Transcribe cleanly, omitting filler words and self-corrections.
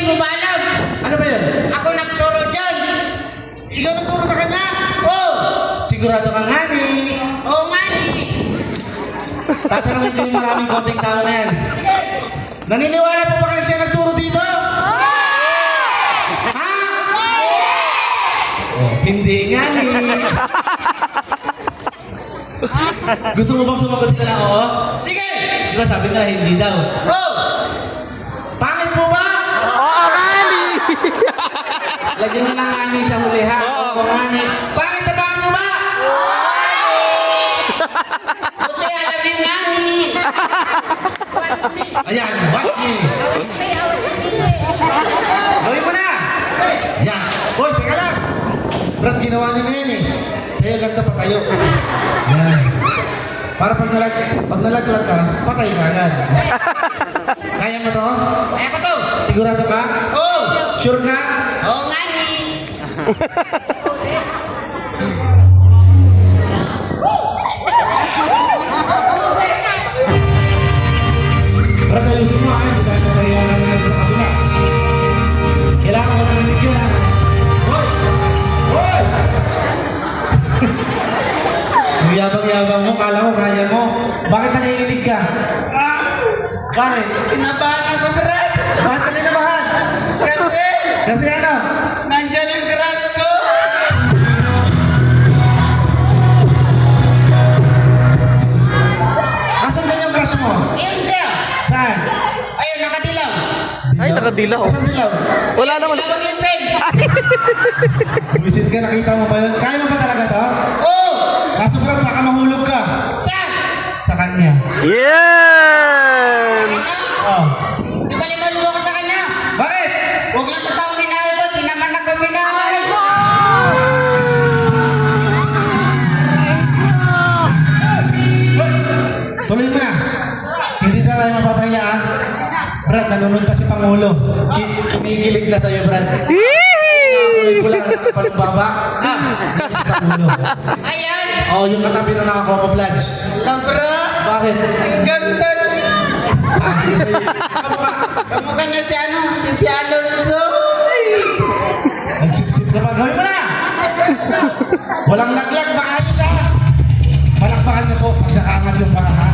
mo ba alam? Ano ba yun? Ako nagturo dyan. Ikaw nagturo sa kanya? Oo. Sigurado ka nga ni. Oo nga ni. Tatanungin ko yung maraming konting tao na yan. Naniniwala po ba kayo siya nagturo dito? Ha? Oh, hindi nga ni. Gusto mo bang sumagot sila na oo? Sige. Diba sabi nila hindi daw. Oo. Pangit po ba? Oo, ngani! Lagyan niyo ng ngani sa huli ha. Oo, ngani. Pangit na pangit mo ba? Buti alam yung nga ni. Ayan, watch me. Gawin mo na. Yan. Boy, teka lang. Brad, ginawa niyo na yan eh. Sa'yo ganda patayo. Yan. Para pag nalaglag ka, patay ka agad. Kaya mo to? Kaya ko to. Sigurado ka? Oo. Sure ka? Oo nga ni. Brad, ayusin mo ha. Hindi tayo mapahiyalan na sa kabila. Kailangan mo narinig yan ha. Hoy! Hoy! Ang yabang-yabang mo, kala ko kaya mo. Bakit nanginginig ka? Bakit? Kinabahan ako, Brad. Bakit ka kinabahan? Kasi Kasi ano? nandyan yung crush ko. Asan din yung crush mo? Ayun siya. Saan? Ayun, nakadilaw. Ay, nakadilaw. Asan dilaw? Wala naman. Dilawang yung pen. Visit ka, nakita mo ba yun? Kaya mo ba talaga to? Oo. Kaso Brad, baka mahulog ka. Saan? Sa kanya. Yan! Kanya? Oh. Di ba limaluwa ko sa kanya? Bakit? Huwag lang sa taong minahal ko, di naman ako minahal. Tuloy mo na. Hindi tayo mapapahinga ah. Brad, nanonood pa si Pangulo. Kinikilig na sa'yo, Brad. Nakakuloy ko lang nakapalumbaba. Ah, yun si Pangulo. Ayan. Oh, yung katabi na nakakomoplodge. Labra. Bakit? Ang ganda niya. Sabi ko sa'yo. Kamukha. Kamukha niya si ano, si Pialonso. Nagsip-sip na pa. Gawin mo na! Walang laglag, maayos ha! Palakpakan niyo po pag nakaangat yung paa ha.